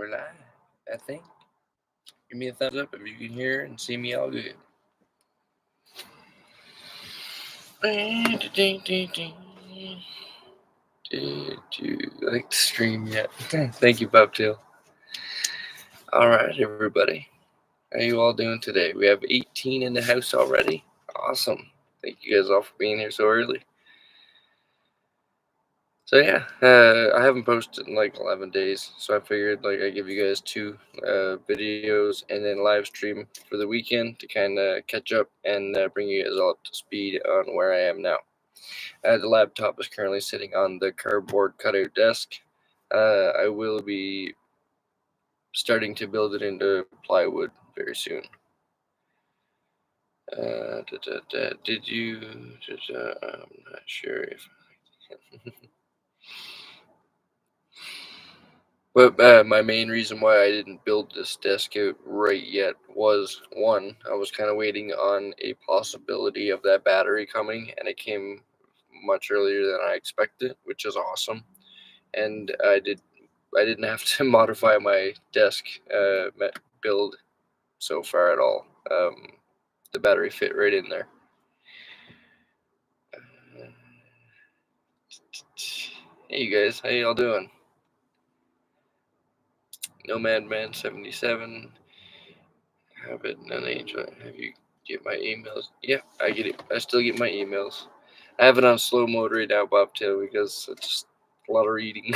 We're live, I think. Give me a thumbs up if you can hear and see me all good. Did you like the stream yet? Thank you, Bobtail. Alright, everybody. How you all doing today? We have 18 in the house already. Awesome. Thank you guys all for being here so early. So yeah, I haven't posted in like 11 days, so I figured like I give you guys two videos and then live stream for the weekend to kind of catch up and bring you guys all up to speed on where I am now. The laptop is currently sitting on the cardboard cutout desk. I will be starting to build it into plywood very soon. Did you? I'm not sure if. But my main reason why I didn't build this desk out right yet was, one, I was kind of waiting on a possibility of that battery coming, and it came much earlier than I expected, which is awesome. And I didn't have to modify my desk build so far at all. The battery fit right in there. Hey you guys, how y'all doing? Nomadman 77. Have it, none angel. Have you get my emails? Yeah, I get it. I still get my emails. I have it on slow mode right now, Bobtail, because it's just a lot of reading.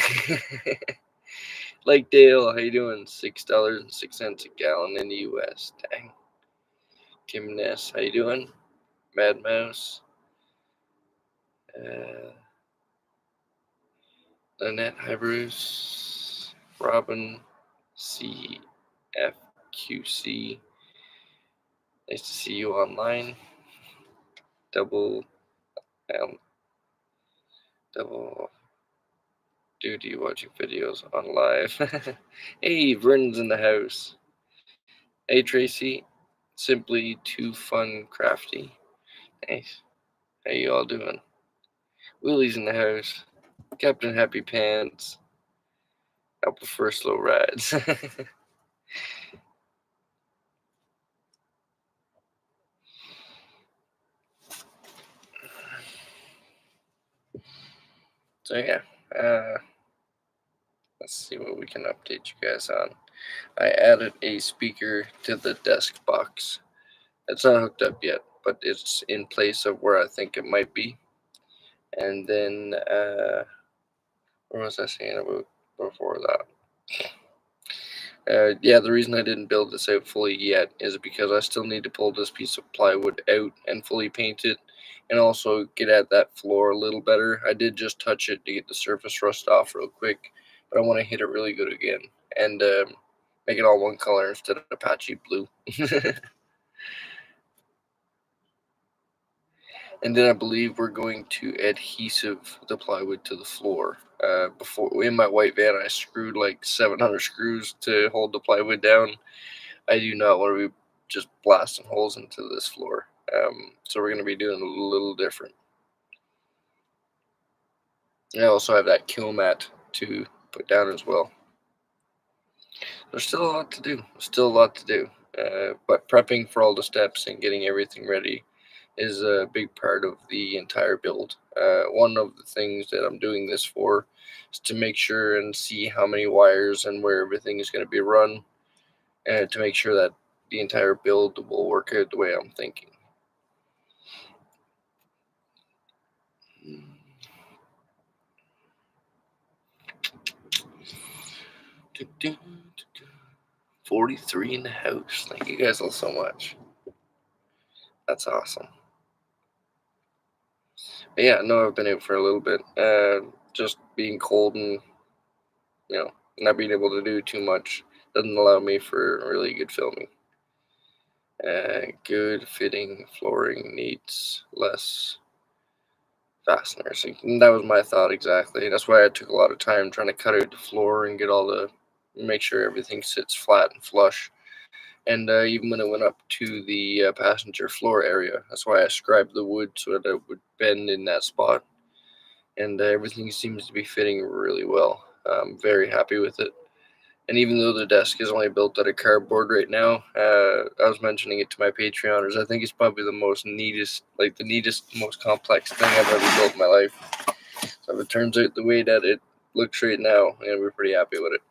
Like Dale, how you doing? $6.06 a gallon in the U.S. Dang. Kim Ness, how you doing? Mad Mouse. Lynette, hi Bruce. Robin, CFQC. Nice to see you online. Double duty watching videos on live. Hey, Vern's in the house. Hey, Tracy. Simply too fun, crafty. Nice. How you all doing? Willie's in the house. Captain Happy Pants. I prefer slow rides. So yeah, let's see what we can update you guys on. I added a speaker to the desk box. It's not hooked up yet, but it's in place of where I think it might be. And then, what was I saying about before that? Yeah, the reason I didn't build this out fully yet is because I still need to pull this piece of plywood out and fully paint it, and also get at that floor a little better. I did just touch it to get the surface rust off real quick, but I want to hit it really good again and make it all one color instead of patchy blue. And then I believe we're going to adhesive the plywood to the floor. Before in my white van, I screwed like 700 screws to hold the plywood down. I do not want to be just blasting holes into this floor. So we're going to be doing a little different. I also have that kill mat to put down as well. There's still a lot to do. But prepping for all the steps and getting everything ready is a big part of the entire build. One of the things that I'm doing this for is to make sure and see how many wires and where everything is going to be run, and to make sure that the entire build will work out the way I'm thinking. Hmm. 43 in the house. Thank you guys all so much. That's awesome. But yeah, no, I've been out for a little bit. Just being cold and not being able to do too much doesn't allow me for really good filming. Good fitting flooring needs less fasteners. And that was my thought exactly. That's why I took a lot of time trying to cut out the floor and make sure everything sits flat and flush. And even when it went up to the passenger floor area, that's why I scribed the wood so that it would bend in that spot. And everything seems to be fitting really well. I'm very happy with it. And even though the desk is only built out of cardboard right now, I was mentioning it to my Patreoners. I think it's probably the neatest, most complex thing I've ever built in my life. So if it turns out the way that it looks right now, we're pretty happy with it.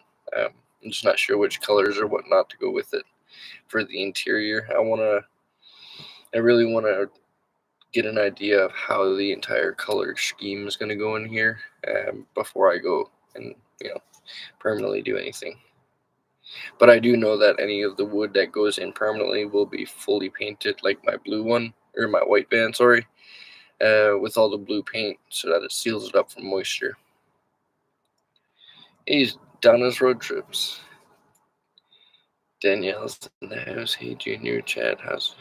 I'm just not sure which colors or whatnot to go with it for the interior. I really wanna get an idea of how the entire color scheme is gonna go in here before I go and permanently do anything. But I do know that any of the wood that goes in permanently will be fully painted, like my blue one, or my white van, sorry, with all the blue paint so that it seals it up from moisture. He's done his road trips. Danielle's in the house. Hey, Junior, Chad, how's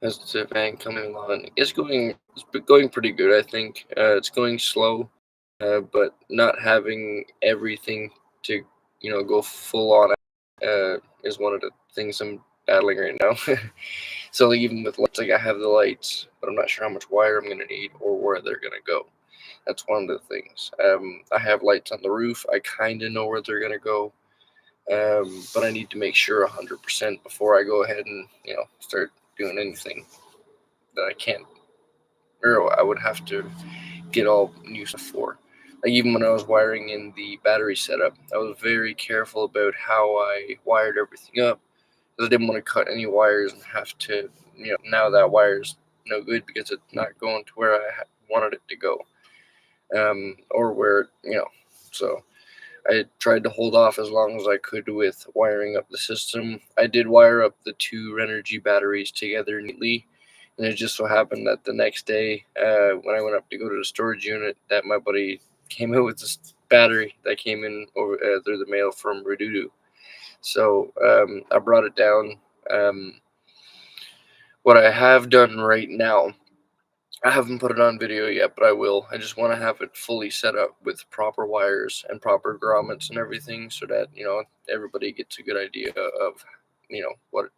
the van coming along? It's going pretty good, I think. It's going slow, but not having everything to go full on is one of the things I'm battling right now. So like, even with lights, like I have the lights, but I'm not sure how much wire I'm gonna need or where they're gonna go. That's one of the things. I have lights on the roof. I kind of know where they're gonna go, but I need to make sure 100% before I go ahead and start doing anything that I can't, or I would have to get all new stuff for. Like even when I was wiring in the battery setup, I was very careful about how I wired everything up because I didn't want to cut any wires and have to, now that wire's no good because it's not going to where I wanted it to go, or where, so I tried to hold off as long as I could with wiring up the system. I did wire up the two Energy batteries together neatly, and it just so happened that the next day, when I went up to go to the storage unit, that my buddy came out with this battery that came in over through the mail from Redudu. So I brought it down. What I have done right now, I haven't put it on video yet, but I will. I just want to have it fully set up with proper wires and proper grommets and everything so that, everybody gets a good idea of, what.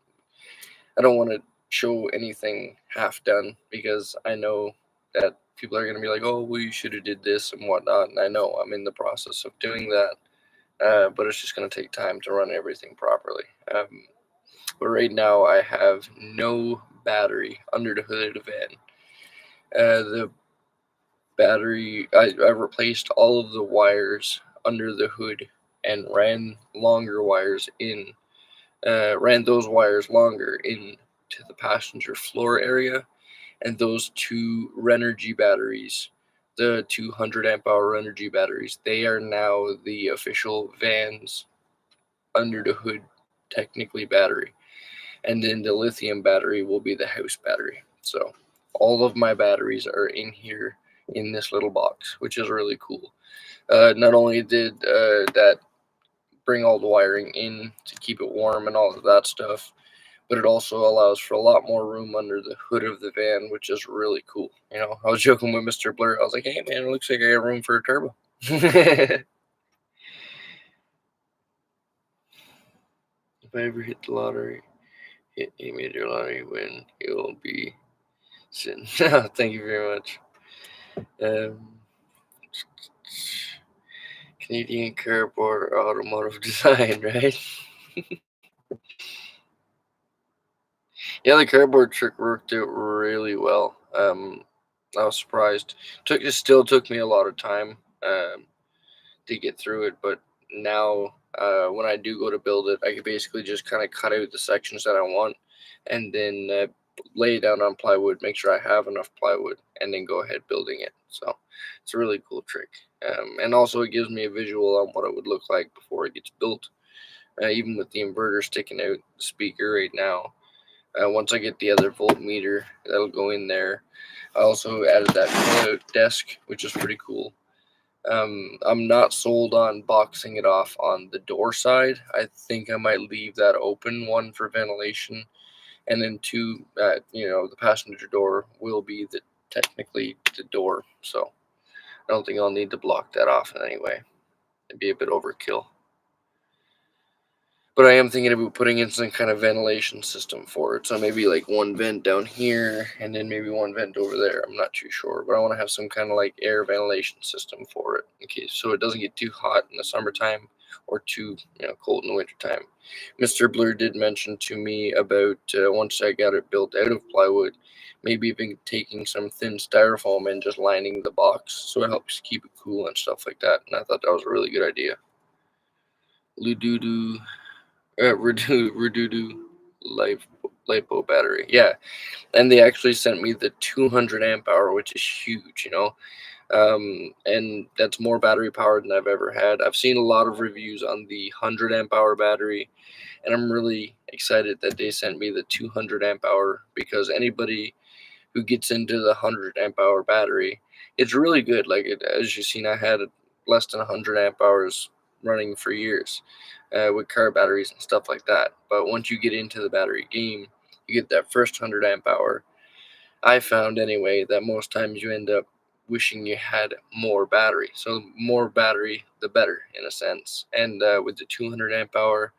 I don't want to show anything half done because I know that people are going to be like, oh, well, you should have did this and whatnot. And I know I'm in the process of doing that, but it's just going to take time to run everything properly. But right now I have no battery under the hood of the van. The battery, I replaced all of the wires under the hood and ran longer wires in, ran those wires longer into the passenger floor area, and those two Renergy batteries, the 200 amp hour Renergy batteries, they are now the official van's under the hood technically battery, and then the lithium battery will be the house battery. So all of my batteries are in here in this little box, which is really cool. Not only did that bring all the wiring in to keep it warm and all of that stuff, but it also allows for a lot more room under the hood of the van, which is really cool. I was joking with Mr. Blur. I was like, hey, man, it looks like I got room for a turbo. If I ever hit the lottery, hit a major lottery win, you'll be sitting. Thank you very much. Canadian cardboard automotive design, right? Yeah, the cardboard trick worked out really well. I was surprised. It still took me a lot of time to get through it, but now when I do go to build it, I can basically just kind of cut out the sections that I want, and then lay it down on plywood, make sure I have enough plywood, and then go ahead building it. So it's a really cool trick, and also it gives me a visual on what it would look like before it gets built. Even with the inverter sticking out the speaker right now. Once I get the other voltmeter, that'll go in there. I also added that pull-out desk, which is pretty cool. I'm not sold on boxing it off on the door side. I think I might leave that open, one for ventilation, and then two, the passenger door will be technically the door. So I don't think I'll need to block that off in any way. It'd be a bit overkill. But I am thinking about putting in some kind of ventilation system for it. So maybe like one vent down here and then maybe one vent over there. I'm not too sure. But I want to have some kind of like air ventilation system for it in case so it doesn't get too hot in the summertime or too cold in the wintertime. Mr. Blur did mention to me about once I got it built out of plywood, maybe even taking some thin styrofoam and just lining the box so it helps keep it cool and stuff like that. And I thought that was a really good idea. Lududu, Redudu lipo battery. Yeah, and they actually sent me the 200 amp hour, which is huge. And that's more battery power than I've ever had. I've seen a lot of reviews on the 100 amp hour battery, and I'm really excited that they sent me the 200 amp hour, because anybody who gets into the 100 amp hour battery, it's really good. Like as you've seen, I had less than 100 amp hours running for years with car batteries and stuff like that. But once you get into the battery game, you get that first 100 amp hour. I found anyway that most times you end up wishing you had more battery. So more battery, the better in a sense. And with the 200 amp hour,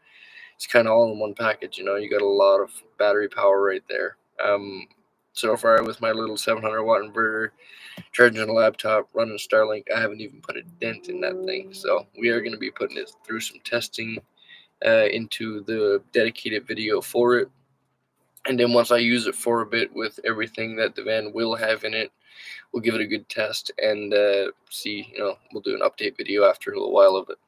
it's kind of all in one package. You got a lot of battery power right there. So far with my little 700 watt inverter, charging a laptop, running Starlink, I haven't even put a dent in that thing. So we are going to be putting it through some testing into the dedicated video for it. And then once I use it for a bit with everything that the van will have in it, we'll give it a good test and see, we'll do an update video after a little while of it.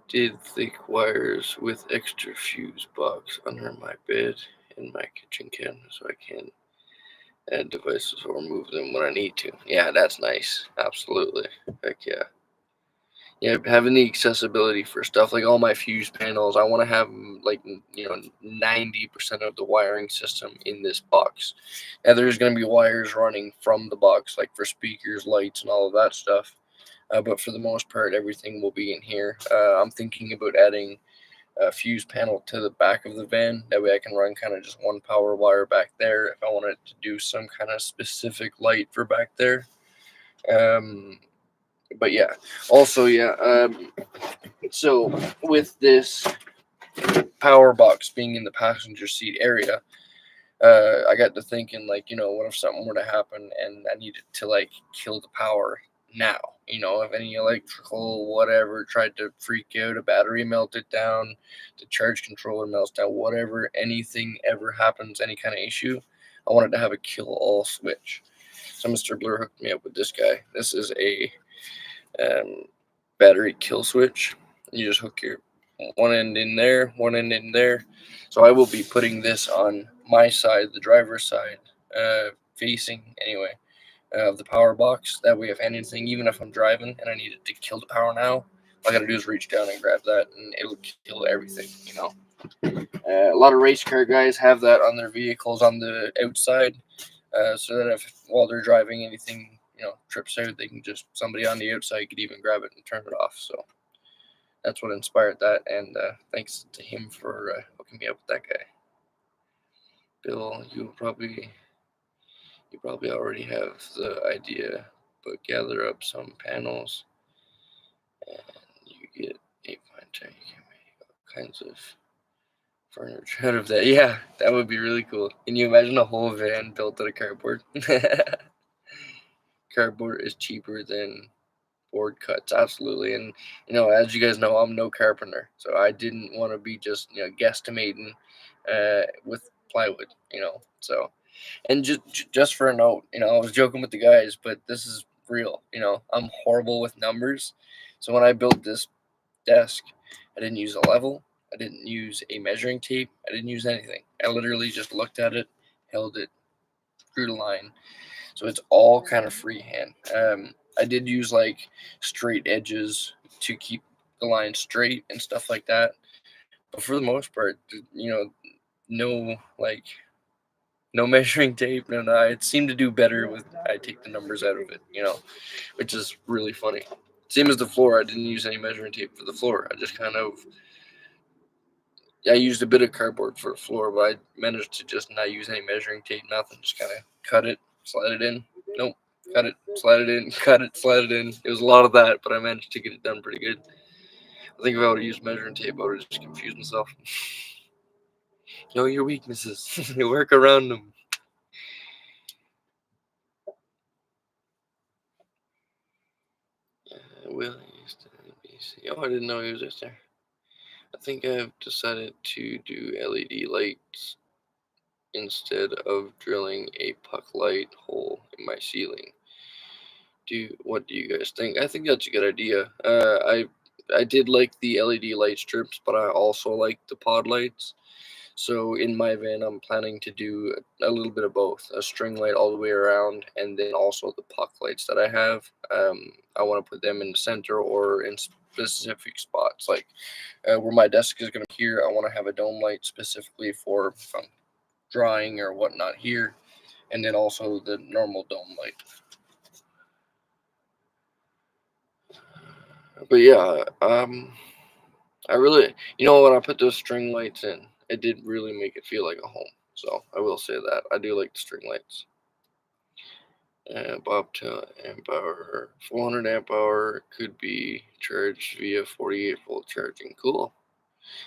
Did thick wires with extra fuse box under my bed in my kitchen cabinet so I can add devices or move them when I need to. Yeah, that's nice. Absolutely. Heck yeah. Yeah, having the accessibility for stuff like all my fuse panels, I want to have 90% of the wiring system in this box. Now there's going to be wires running from the box, like for speakers, lights, and all of that stuff. But for the most part, everything will be in here. I'm thinking about adding a fuse panel to the back of the van. That way I can run kind of just one power wire back there if I wanted to do some kind of specific light for back there. But yeah, also, yeah. So with this power box being in the passenger seat area, I got to thinking, like, what if something were to happen and I needed to like kill the power now? If any electrical whatever tried to freak out, a battery melted down, the charge controller melts down, whatever, anything ever happens, any kind of issue, I wanted to have a kill all switch. So Mr. Blur hooked me up with this guy. This is a battery kill switch. You just hook your one end in there, one end in there. So I will be putting this on my side, the driver's side, facing anyway, of the power box. That way, if anything, even if I'm driving and I needed to kill the power now, all I gotta do is reach down and grab that, and it'll kill everything. A lot of race car guys have that on their vehicles on the outside, so that if while they're driving anything trips out, they can just, somebody on the outside could even grab it and turn it off. So that's what inspired that, and thanks to him for hooking me up with that guy. Bill, you probably already have the idea, but gather up some panels and you get a pointer. You can make all kinds of furniture out of that. Yeah, that would be really cool. Can you imagine a whole van built out of cardboard? Cardboard is cheaper than board cuts, absolutely. And as you guys know, I'm no carpenter, so I didn't want to be just guesstimating with plywood. So, and just for a note, I was joking with the guys, but this is real. I'm horrible with numbers, so when I built this desk, I didn't use a level, I didn't use a measuring tape, I didn't use anything. I literally just looked at it, held it, drew the line. So it's all kind of freehand. I did use like straight edges to keep the line straight and stuff like that. But for the most part, no like no measuring tape. No, no. It seemed to do better with I take the numbers out of it, which is really funny. Same as the floor. I didn't use any measuring tape for the floor. I just I used a bit of cardboard for the floor, but I managed to just not use any measuring tape, nothing. Just kind of cut it, slide it in. Nope. Cut it, slide it in, cut it, slide it in. It was a lot of that, but I managed to get it done pretty good. I think if I would have used measuring tape, I would have just confused myself. Know your weaknesses. You work around them. Will you Oh, I didn't know he was just there. I think I've decided to do LED lights instead of drilling a puck light hole in my ceiling. What do you guys think? I think that's a good idea. I did like the LED light strips, but I also like the pod lights. So in my van, I'm planning to do a little bit of both, a string light all the way around, and then also the puck lights that I have. I want to put them in the center or in specific spots, like where my desk is going to be here. I want to have a dome light specifically for if I'm drawing or whatnot here, and then also the normal dome light. But yeah, I really, when I put those string lights in, it did really make it feel like a home. So I will say that I do like the string lights. Bobtail amp hour, 400 amp hour could be charged via 48-volt charging. Cool.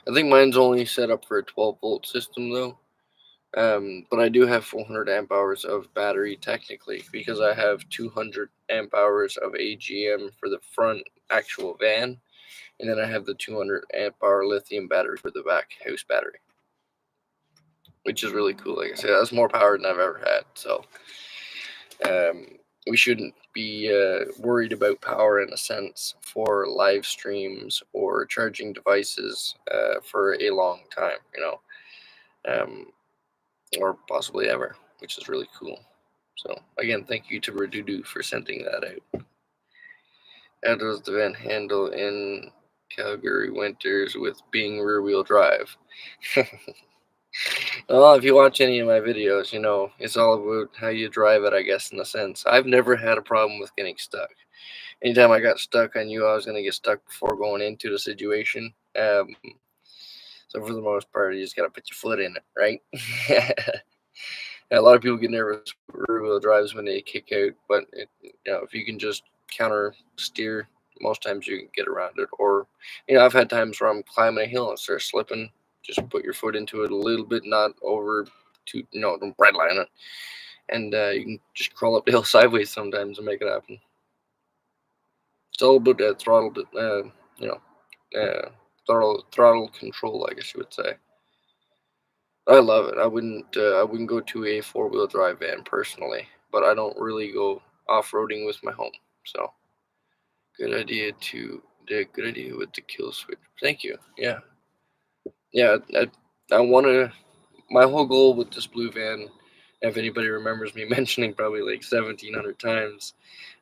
I think mine's only set up for a 12-volt system though. But I do have 400 amp hours of battery technically because I have 200 amp hours of AGM for the front actual van, and then I have the 200 amp hour lithium battery for the back house battery, which is really cool. Like I said, that's more power than I've ever had. So we shouldn't be worried about power in a sense for live streams or charging devices for a long time, or possibly ever, which is really cool. So again, thank you to Redudu for sending that out. How does the van handle in Calgary winters with being rear-wheel drive? Well, if you watch any of my videos, it's all about how you drive it, I guess, in a sense. I've never had a problem with getting stuck. Anytime I got stuck, I knew I was going to get stuck before going into the situation. So for the most part, you just got to put your foot in it, right? A lot of people get nervous with rear-wheel drives when they kick out, but if you can just counter steer, most times you can get around it. Or, I've had times where I'm climbing a hill and start slipping. Just put your foot into it a little bit, not over to, don't breadline it. And you can just crawl up the hill sideways sometimes and make it happen. It's all about that throttle, throttle control, I guess you would say. I love it. I wouldn't go to a 4-wheel drive van personally, but I don't really go off-roading with my home. So, good idea with the kill switch. Thank you. Yeah, yeah. I want to. My whole goal with this blue van, if anybody remembers me mentioning probably like 1,700 times,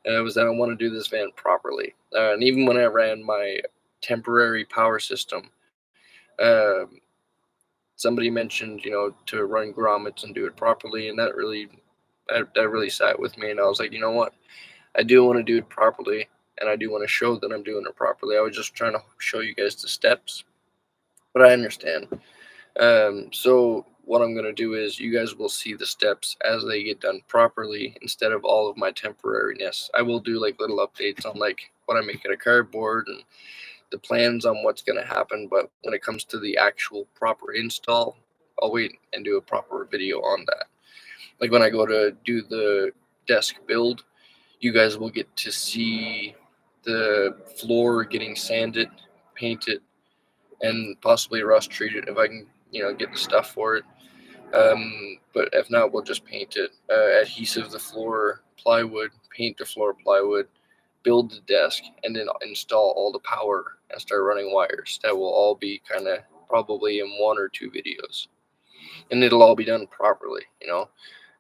was that I want to do this van properly. And even when I ran my temporary power system, um, somebody mentioned, to run grommets and do it properly, and that really sat with me. And I was like, you know what? I do want to do it properly, and I do want to show that I'm doing it properly. I was just trying to show you guys the steps, but I understand. So what I'm gonna do is you guys will see the steps as they get done properly instead of all of my temporariness. I will do like little updates on like what I make out of cardboard and the plans on what's gonna happen, but when it comes to the actual proper install, I'll wait and do a proper video on that. Like when I go to do the desk build, you guys will get to see the floor getting sanded, painted, and possibly rust treated if I can, get the stuff for it. But if not, we'll just paint it, adhesive the floor plywood, paint the floor plywood, build the desk, and then install all the power and start running wires. That will all be kind of probably in 1 or 2 videos, and it'll all be done properly.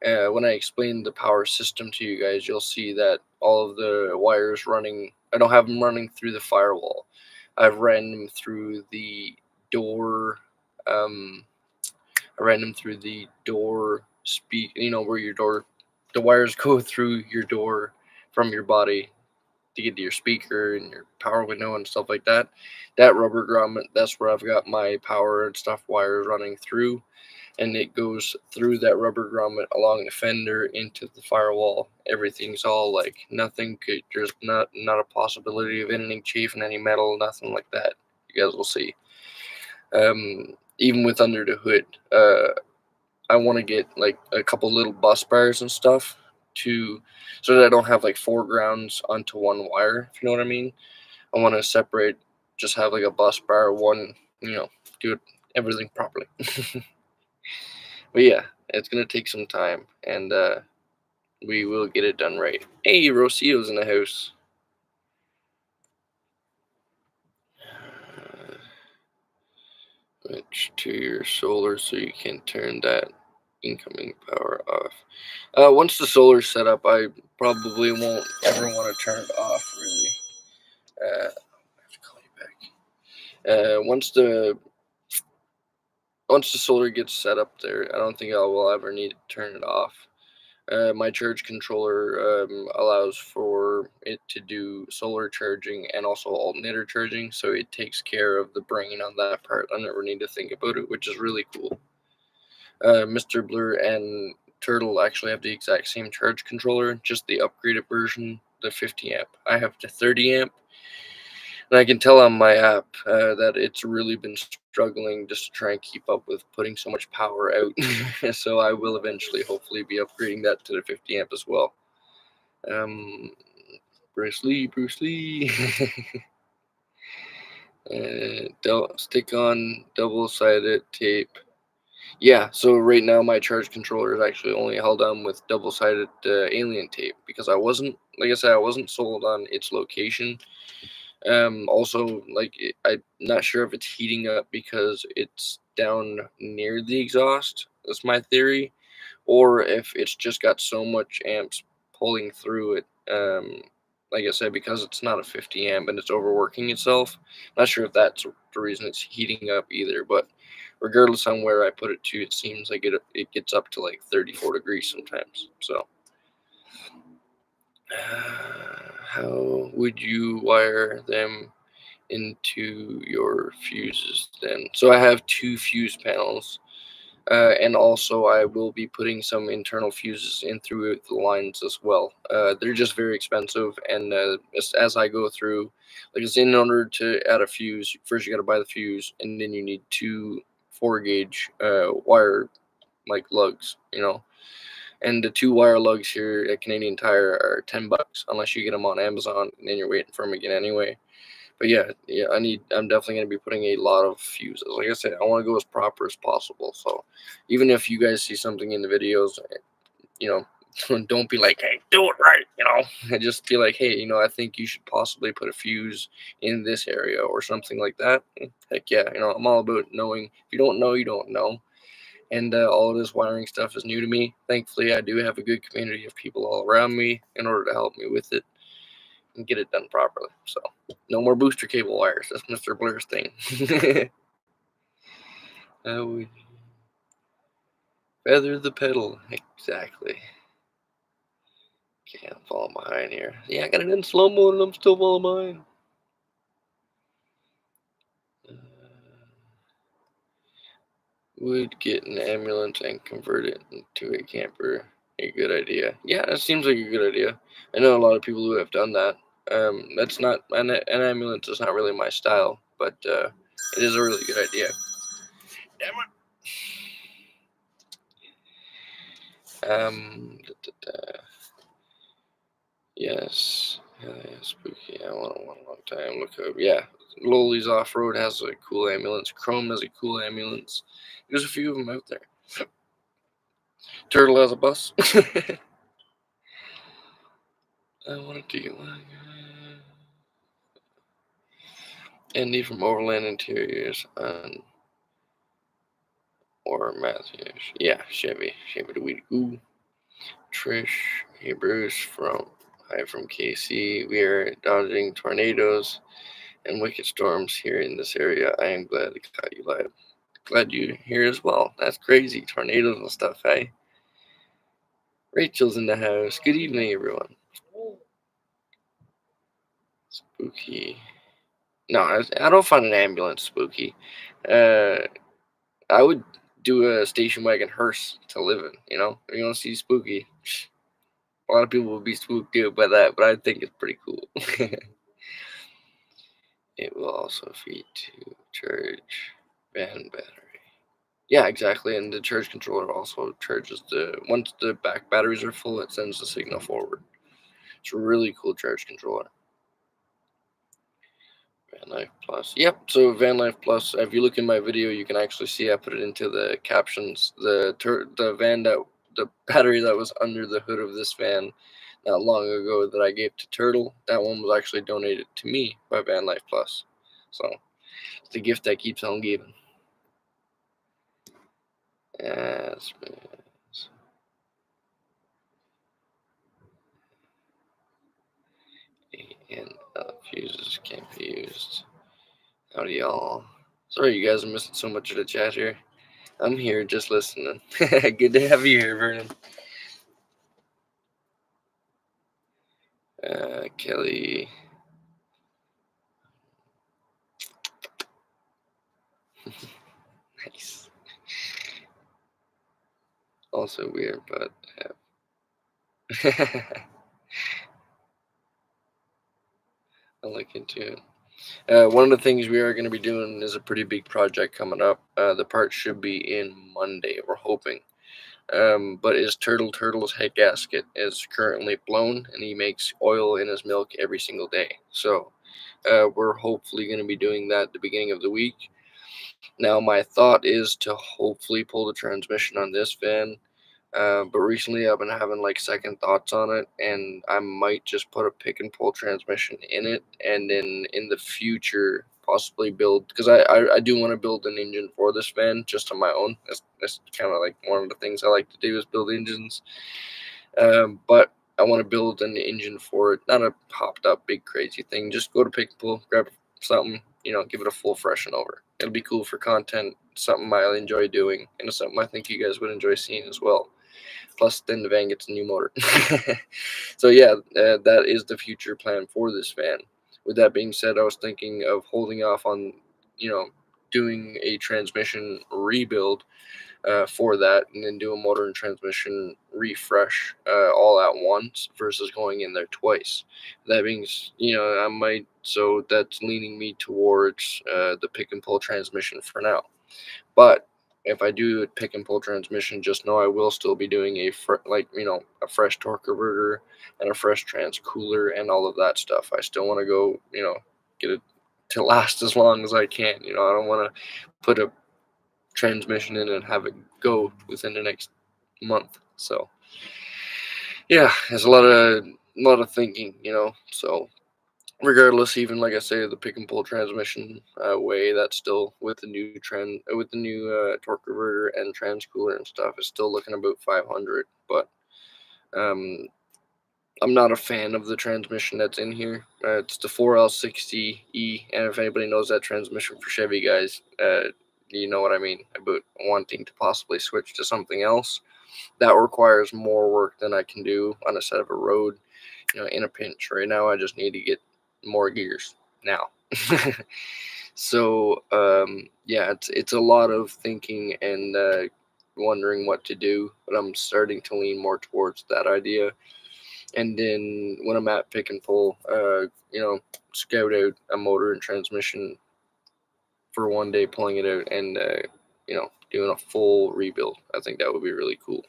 When I explain the power system to you guys, you'll see that all of the wires running, I don't have them running through the firewall. I've ran them through the door. I ran them through the door where your door, the wires go through your door from your body to get to your speaker and your power window and stuff like that. That rubber grommet, that's where I've got my power and stuff wires running through, and it goes through that rubber grommet along the fender into the firewall. Everything's all like there's not a possibility of anything chafing any metal, nothing like that. You guys will see. Even with under the hood, I want to get like a couple little bus bars and stuff so that I don't have like 4 grounds onto one wire, if you know what I mean. I want to separate, just have like a bus bar, one, do it everything properly. But yeah, it's gonna take some time, and we will get it done right. Hey, Rosio's in the house. Switch to your solar so you can turn that incoming power off. Once the solar's set up, I probably won't ever want to turn it off, really. I have to call you back. Once the solar gets set up there, I don't think I will ever need to turn it off. My charge controller allows for it to do solar charging and also alternator charging, so it takes care of the brain on that part. I never need to think about it, which is really cool. Mr. Blur and Turtle actually have the exact same charge controller, just the upgraded version, the 50 amp. I have the 30 amp, and I can tell on my app that it's really been struggling just to try and keep up with putting so much power out. So I will eventually, hopefully, be upgrading that to the 50 amp as well. Bruce Lee. Stick on double-sided tape. Yeah, so right now my charge controller is actually only held on with double-sided alien tape because like I said, I wasn't sold on its location. Also, like, I'm not sure if it's heating up because it's down near the exhaust. That's my theory, or if it's just got so much amps pulling through it. Like I said, because it's not a 50 amp and it's overworking itself. Not sure if that's the reason it's heating up either, but regardless on where I put it to, it seems like it gets up to like 34 degrees sometimes. So, how would you wire them into your fuses then? So I have 2 fuse panels. And also, I will be putting some internal fuses in through the lines as well. They're just very expensive, and as I go through, like, it's in order to add a fuse, first you got to buy the fuse, and then you need 2 4-gauge wire like lugs, And the 2 wire lugs here at Canadian Tire are $10 unless you get them on Amazon, and then you're waiting for them again anyway. But yeah, I'm definitely going to be putting a lot of fuses. Like I said, I want to go as proper as possible. So even if you guys see something in the videos, you don't be like, hey, do it right, and just be like, hey, I think you should possibly put a fuse in this area or something like that. Heck yeah, I'm all about knowing. If you don't know, you don't know. And all of this wiring stuff is new to me. Thankfully, I do have a good community of people all around me in order to help me with it and get it done properly. So no more booster cable wires. That's Mr. Blur's thing. We feather the pedal. Exactly. Okay, I'm falling behind here. Yeah, I got it in slow mo and I'm still falling behind. Would get an ambulance and convert it into a camper a good idea? Yeah, that seems like a good idea. I know a lot of people who have done that. That's not an ambulance is not really my style, but it is a really good idea. Damn it. Yes. Yeah, spooky. I want one a long time. Look up. Yeah. Loli's Off Road has a cool ambulance. Chrome has a cool ambulance. There's a few of them out there. Turtle has a bus. I wanted to get one. Andy from Overland Interiors or Matthews. Yeah, Chevy the Weed Goo. Trish, hey Bruce from KC. We are dodging tornadoes and wicked storms here in this area. I am glad to caught you live. Glad you're here as well. That's crazy. Tornadoes and stuff, hey? Rachel's in the house. Good evening, everyone. Spooky. No, I don't find an ambulance spooky. I would do a station wagon hearse to live in, If you want to see spooky. A lot of people would be spooked out by that, but I think it's pretty cool. It will also feed to charge van battery. Yeah, exactly. And the charge controller also charges once the back batteries are full, it sends the signal forward. It's a really cool charge controller. Life Plus. Yep. So Vanlife Plus. If you look in my video, you can actually see I put it into the captions. The van that the battery that was under the hood of this van not long ago that I gave to Turtle. That one was actually donated to me by Vanlife Plus. So it's the gift that keeps on giving. Yes. And fuses can't be used. Howdy, y'all. Sorry, you guys are missing so much of the chat here. I'm here just listening. Good to have you here, Vernon. Kelly. Nice. Also weird, but I like it too. One of the things we are going to be doing is a pretty big project coming up. The part should be in Monday, we're hoping. But his Turtle's head gasket is currently blown, and he makes oil in his milk every single day. So we're hopefully going to be doing that at the beginning of the week. Now, my thought is to hopefully pull the transmission on this van. But recently I've been having like second thoughts on it, and I might just put a pick and pull transmission in it, and then in the future possibly build, because I do want to build an engine for this van just on my own. That's kind of like one of the things I like to do is build engines. But I want to build an engine for it, not a hopped up big crazy thing. Just go to pick and pull, grab something, give it a full freshen over. It'll be cool for content, something I'll enjoy doing, and it's something I think you guys would enjoy seeing as well. Plus, then the van gets a new motor. So yeah, that is the future plan for this van. With that being said, I was thinking of holding off on, doing a transmission rebuild for that, and then do a motor and transmission refresh all at once versus going in there twice. That means, I might. So that's leaning me towards the pick and pull transmission for now. But if I do a pick and pull transmission, just know I will still be doing a fresh torque converter and a fresh trans cooler and all of that stuff. I still want to go, get it to last as long as I can. I don't want to put a transmission in and have it go within the next month. So yeah, there's a lot of thinking, So regardless, even like I say, the pick and pull transmission way, that's still with the new torque converter and trans cooler and stuff, is still looking about 500. But um, I'm not a fan of the transmission that's in here. It's the 4L60E, and if anybody knows that transmission for Chevy, guys, you know what I mean about wanting to possibly switch to something else. That requires more work than I can do on a side of a road, in a pinch. Right now, I just need to get more gears now. So yeah, it's a lot of thinking and wondering what to do, but I'm starting to lean more towards that idea. And then when I'm at pick and pull, scout out a motor and transmission for one day, pulling it out and doing a full rebuild. I think that would be really cool.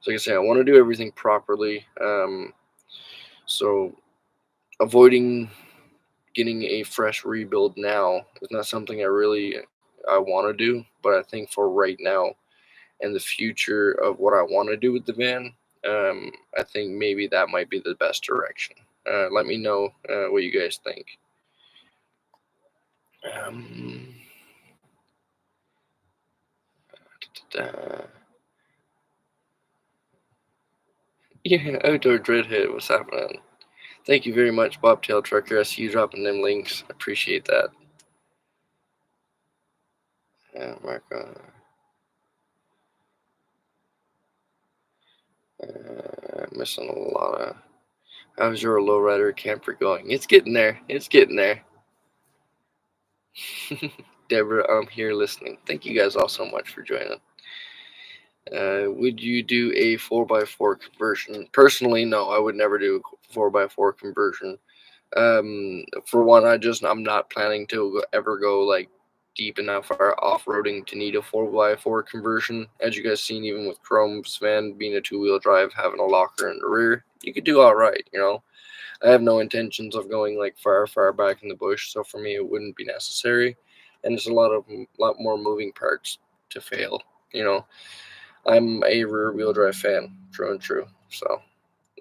So like I say, I want to do everything properly. So avoiding getting a fresh rebuild now is not something I want to do. But I think for right now and the future of what I want to do with the van, I think maybe that might be the best direction. Let me know what you guys think. Yeah, Outdoor Dreadhead, what's happening? Thank you very much, Bobtail Trucker. I see you dropping them links. I appreciate that. Marco. Missing a lot of. How's your lowrider camper going? It's getting there. It's getting there. Deborah, I'm here listening. Thank you guys all so much for joining. Would you do a 4x4 conversion? Personally, no, I would never do a 4x4 conversion. For one, I'm not planning to ever go like deep enough or off-roading to need a 4x4 conversion. As you guys seen, even with Chrome's van being a two-wheel drive, having a locker in the rear, you could do all right, I have no intentions of going like far back in the bush, so for me it wouldn't be necessary. And there's a lot more moving parts to fail. You know, I'm a rear wheel drive fan, true and true. So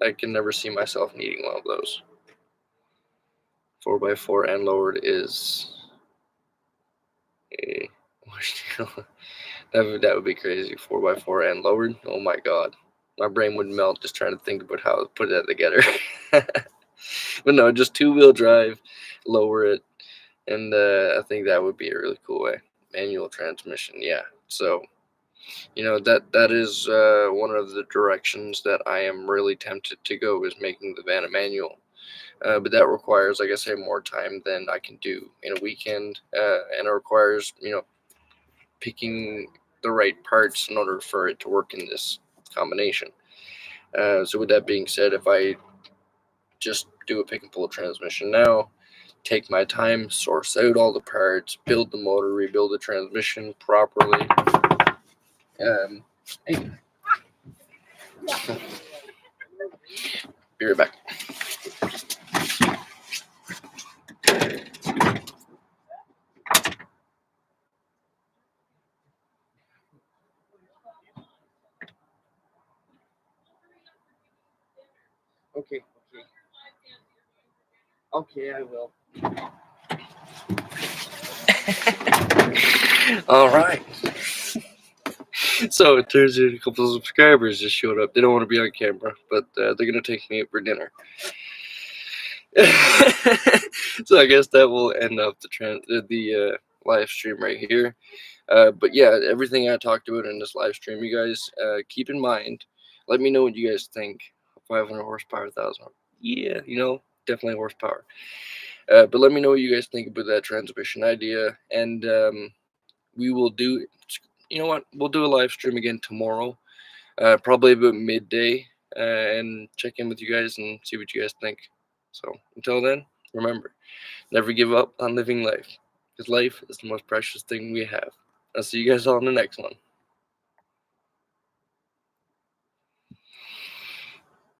I can never see myself needing one of those. 4x4 and lowered is a that would be crazy. 4x4 and lowered. Oh my god, my brain would melt just trying to think about how to put that together. But no, just 2-wheel drive, lower it, and I think that would be a really cool way. Manual transmission, yeah. So that is one of the directions that I am really tempted to go, is making the van a manual. But that requires, like I say, more time than I can do in a weekend, and it requires picking the right parts in order for it to work in this combination. So with that being said, if I just do a pick and pull transmission now, take my time, source out all the parts, build the motor, rebuild the transmission properly. Hey, be right back. Okay. Okay, I will. All right. So it turns out a couple of subscribers just showed up. They don't want to be on camera, but they're gonna take me out for dinner. So I guess that will end up the live stream right here. But yeah, everything I talked about in this live stream, you guys keep in mind. Let me know what you guys think. 500 horsepower, 1,000. Yeah, definitely horsepower. But let me know what you guys think about that transmission idea, and we will do. You know what? We'll do a live stream again tomorrow, probably about midday, and check in with you guys and see what you guys think. So until then, remember, never give up on living life, because life is the most precious thing we have. I'll see you guys all in the next one.